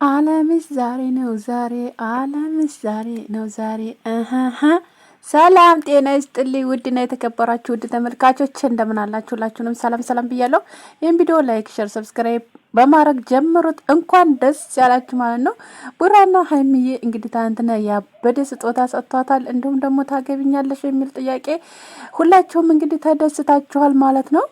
አለምሽ ዛሬ ነው ዛሬ አለምሽ ዛሬ ነው ዛሬ እህ ሰላም ጤና ይስጥልኝ። ውድና የተከበራችሁ ውድ ተመልካቾች እንደምን አላችሁ? ሁላችሁንም ሰላም ሰላም ብያለሁ። ይህን ቪዲዮ ላይክ፣ ሼር፣ ሰብስክራይብ በማድረግ ጀምሩት። እንኳን ደስ ያላችሁ ማለት ነው። ቡራና ሀይሚዬ እንግዲህ ትናንትና ያበደ ስጦታ ሰጥቷታል። እንዲሁም ደግሞ ታገቢኛለሽ የሚል ጥያቄ ሁላችሁም እንግዲህ ተደስታችኋል ማለት ነው።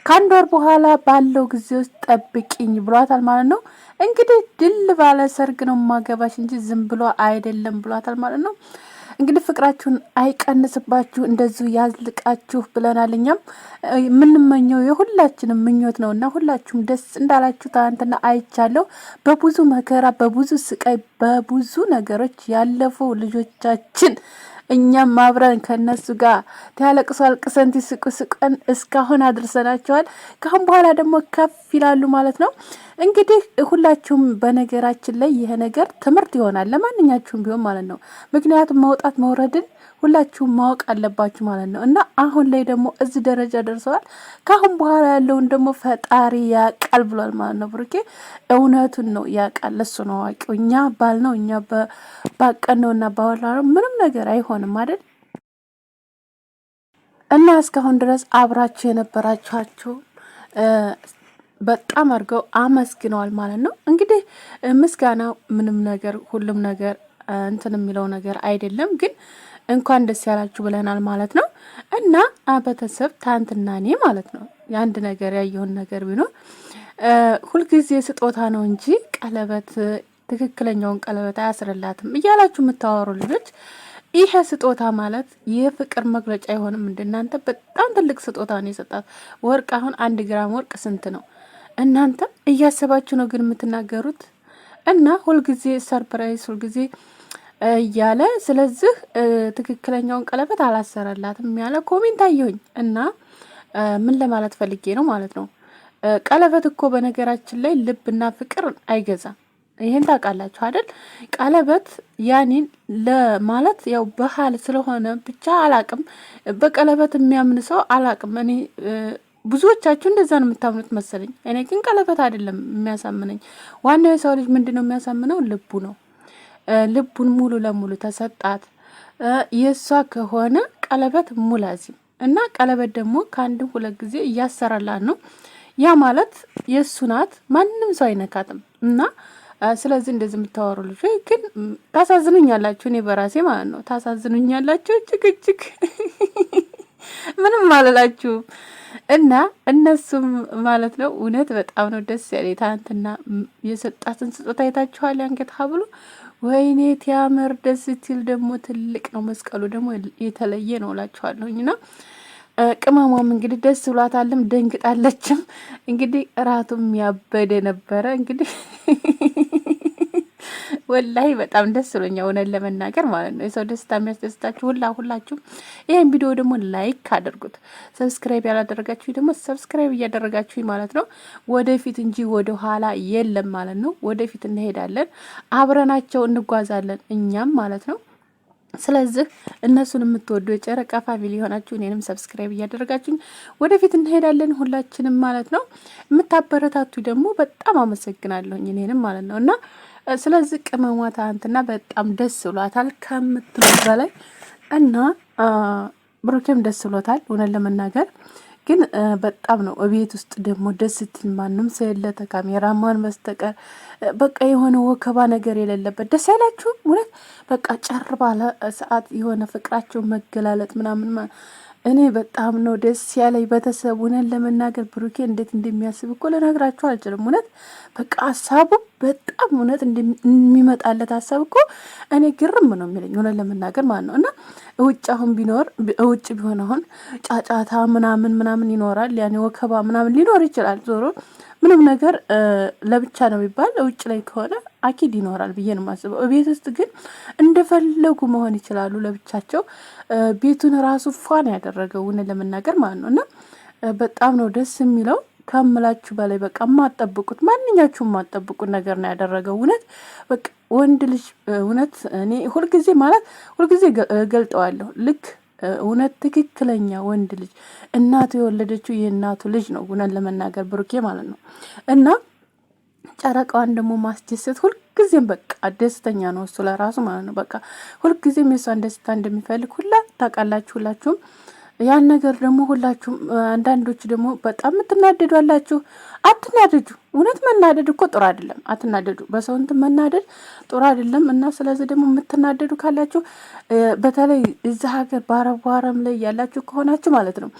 ከአንድ ወር በኋላ ባለው ጊዜ ውስጥ ጠብቂኝ ብሏታል ማለት ነው። እንግዲህ ድል ባለ ሰርግ ነው ማገባሽ እንጂ ዝም ብሎ አይደለም ብሏታል ማለት ነው። እንግዲህ ፍቅራችሁን አይቀንስባችሁ፣ እንደዚሁ ያዝልቃችሁ ብለናል። እኛም የምንመኘው የሁላችንም ምኞት ነው እና ሁላችሁም ደስ እንዳላችሁ ትናንትና አይቻለሁ። በብዙ መከራ፣ በብዙ ስቃይ፣ በብዙ ነገሮች ያለፉ ልጆቻችን እኛም አብረን ከነሱ ጋር ያለቅሱ አልቅሰን ሲስቁ ስቀን እስካሁን አድርሰናቸዋል። ካሁን በኋላ ደግሞ ከፍ ይላሉ ማለት ነው። እንግዲህ ሁላችሁም በነገራችን ላይ ይሄ ነገር ትምህርት ይሆናል ለማንኛችሁም ቢሆን ማለት ነው። ምክንያቱም መውጣት መውረድን ሁላችሁም ማወቅ አለባችሁ ማለት ነው። እና አሁን ላይ ደግሞ እዚህ ደረጃ ደርሰዋል። ካሁን በኋላ ያለውን ደግሞ ፈጣሪ ያውቃል ብሏል ማለት ነው። ብሩኬ እውነቱን ነው ያውቃል። እሱ ነው አዋቂው። እኛ ባል ነው እኛ ባቀን ነው እና ባወራ ነው ምንም ነገር አይሆንም አይደል? እና እስካሁን ድረስ አብራችሁ የነበራችኋቸው በጣም አድርገው አመስግነዋል ማለት ነው። እንግዲህ ምስጋና ምንም ነገር ሁሉም ነገር እንትን የሚለው ነገር አይደለም፣ ግን እንኳን ደስ ያላችሁ ብለናል ማለት ነው። እና ቤተሰብ ትናንትና እኔ ማለት ነው የአንድ ነገር ያየውን ነገር ቢኖር ሁልጊዜ ስጦታ ነው እንጂ ቀለበት ትክክለኛውን ቀለበት አያስርላትም እያላችሁ የምታወሩ ልጆች ይሄ ስጦታ ማለት የፍቅር መግለጫ አይሆንም? እናንተ በጣም ትልቅ ስጦታ ነው የሰጣት። ወርቅ አሁን 1 ግራም ወርቅ ስንት ነው? እናንተ እያሰባችሁ ነው ግን የምትናገሩት። እና ሁልጊዜ ሰርፕራይዝ ሁልጊዜ እያለ ስለዚህ ትክክለኛውን ቀለበት አላሰረላትም ያለ ኮሜንት አየሁኝ። እና ምን ለማለት ፈልጌ ነው ማለት ነው፣ ቀለበት እኮ በነገራችን ላይ ልብና ፍቅር አይገዛም። ይሄን ታውቃላችሁ አይደል? ቀለበት ያኔን ለማለት ያው ባህል ስለሆነ ብቻ አላቅም። በቀለበት የሚያምን ሰው አላቅም። እኔ ብዙዎቻችሁ እንደዛ ነው የምታምኑት መሰለኝ። እኔ ግን ቀለበት አይደለም የሚያሳምነኝ። ዋናው የሰው ልጅ ምንድነው የሚያሳምነው? ልቡ ነው። ልቡን ሙሉ ለሙሉ ተሰጣት። የእሷ ከሆነ ቀለበት ሙላዚም እና ቀለበት ደግሞ ከአንድ 2 ጊዜ እያሰራላት ነው። ያ ማለት የእሱ ናት፣ ማንም ሰው አይነካትም። እና ስለዚህ እንደዚህ የምታወሩ ልጆች ግን ታሳዝኑኛላችሁ። እኔ በራሴ ማለት ነው ታሳዝኑኛላችሁ እጅግ ምንም አልላችሁም። እና እነሱም ማለት ነው እውነት በጣም ነው ደስ ያለ። ትናንትና የሰጣትን ስጦታ አይታችኋል? የአንገት ሀብሉ ወይኔ ቲያምር ደስ ሲል ደግሞ ትልቅ ነው። መስቀሉ ደግሞ የተለየ ነው እላችኋለሁኝ። እና ቅመሟም እንግዲህ ደስ ብሏታልም ደንግጣለችም። እንግዲህ እራቱም ያበደ ነበረ። እንግዲህ ወላሂ በጣም ደስ ብሎኛል እውነት ለመናገር ማለት ነው። የሰው ደስታ የሚያስደስታችሁ ሁላችሁም ይሄን ቪዲዮ ደግሞ ላይክ አድርጉት። ሰብስክራይብ ያላደረጋችሁ ደግሞ ሰብስክራይብ እያደረጋችሁ ማለት ነው። ወደፊት እንጂ ወደ ኋላ የለም ማለት ነው። ወደፊት እንሄዳለን፣ አብረናቸው እንጓዛለን እኛም ማለት ነው። ስለዚህ እነሱን የምትወዱ የጨረቃ ፋሚሊ የሆናችሁ እኔንም ሰብስክራይብ እያደረጋችሁ ወደፊት እንሄዳለን ሁላችንም ማለት ነው። የምታበረታቱ ደግሞ በጣም አመሰግናለሁኝ እኔንም ማለት ነው። እና ስለዚህ ቅመሟ ትናንትና በጣም ደስ ብሏታል ከምትሉ በላይ እና ብሩኬም ደስ ብሎታል እውነት ለመናገር ግን በጣም ነው። እቤት ውስጥ ደግሞ ደስ ስትል ማንም ሰው የለ ከካሜራማን በስተቀር በቃ የሆነ ወከባ ነገር የሌለበት ደስ አይላችሁም? እውነት በቃ ጨር ባለ ሰዓት የሆነ ፍቅራቸው መገላለጥ ምናምን እኔ በጣም ነው ደስ ያለኝ። ቤተሰብ እውነት ለመናገር ብሩኬ እንዴት እንደሚያስብ እኮ ልነግራችሁ አልችልም። እውነት በቃ ሀሳቡ በጣም እውነት እንደሚመጣለት ሀሳብ እኮ እኔ ግርም ነው የሚለኝ እውነት ለመናገር ማለት ነው። እና ውጭ አሁን ቢኖር ውጭ ቢሆን አሁን ጫጫታ ምናምን ይኖራል፣ ያኔ ወከባ ምናምን ሊኖር ይችላል። ዞሮ ምንም ነገር ለብቻ ነው የሚባል ውጭ ላይ ከሆነ አኪድ ይኖራል ብዬ ነው የማስበው። ቤት ውስጥ ግን እንደፈለጉ መሆን ይችላሉ ለብቻቸው። ቤቱን ራሱ ፏን ያደረገው እውነት ለመናገር ማለት ነው። እና በጣም ነው ደስ የሚለው ከምላችሁ በላይ በቃ የማጠብቁት ማንኛችሁም የማጠብቁት ነገር ነው ያደረገው። እውነት በቃ ወንድ ልጅ እውነት እኔ ሁልጊዜ ገልጠዋለሁ ልክ እውነት ትክክለኛ ወንድ ልጅ እናቱ የወለደችው የእናቱ ልጅ ነው እውነት ለመናገር ብሩኬ ማለት ነው። እና ጨረቃዋን ደግሞ ማስደሰት ሁልጊዜም በቃ ደስተኛ ነው እሱ ለራሱ ማለት ነው። በቃ ሁልጊዜም የሷን ደስታ እንደሚፈልግ ሁላ ታውቃላችሁ ሁላችሁም። ያን ነገር ደግሞ ሁላችሁም አንዳንዶች ደግሞ በጣም የምትናደዱ አላችሁ። አትናደዱ። እውነት መናደድ እኮ ጥሩ አይደለም። አትናደዱ። በሰው እንትን መናደድ ጥሩ አይደለም። እና ስለዚህ ደግሞ የምትናደዱ ካላችሁ በተለይ እዛ ሀገር በአረቡ ዓለም ላይ ያላችሁ ከሆናችሁ ማለት ነው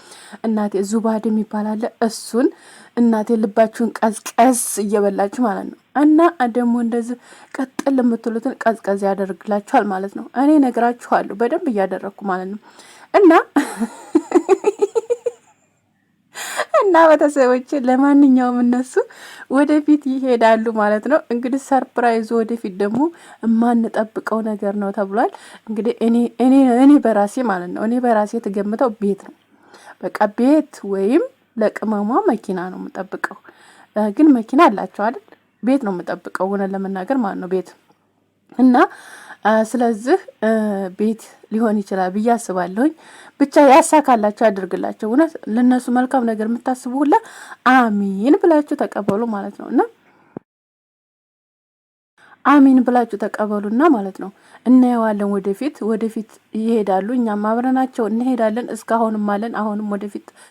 እናቴ ዙባድ የሚባል አለ። እሱን እናቴ ልባችሁን ቀዝቀዝ እየበላችሁ ማለት ነው። እና ደግሞ እንደዚህ ቀጥል የምትሉትን ቀዝቀዝ ያደርግላችኋል ማለት ነው። እኔ ነግራችኋለሁ በደንብ እያደረግኩ ማለት ነው። እና እና ቤተሰቦች ለማንኛውም እነሱ ወደፊት ይሄዳሉ ማለት ነው። እንግዲህ ሰርፕራይዙ ወደፊት ደግሞ የማንጠብቀው ነገር ነው ተብሏል። እንግዲህ እኔ በራሴ ማለት ነው እኔ በራሴ የተገምተው ቤት ነው። በቃ ቤት ወይም ለቅመሟ መኪና ነው የምጠብቀው። ግን መኪና አላቸው አይደል? ቤት ነው የምጠብቀው እውነት ለመናገር ማለት ነው ቤት እና ስለዚህ ቤት ሊሆን ይችላል ብዬ አስባለሁኝ። ብቻ ያሳካላቸው ያድርግላቸው። እውነት ለነሱ መልካም ነገር የምታስቡ ሁላ አሚን ብላችሁ ተቀበሉ ማለት ነው። እና አሚን ብላችሁ ተቀበሉና ማለት ነው። እናየዋለን ወደፊት ይሄዳሉ። እኛም አብረናቸው እንሄዳለን። እስካሁንም አለን፣ አሁንም ወደፊት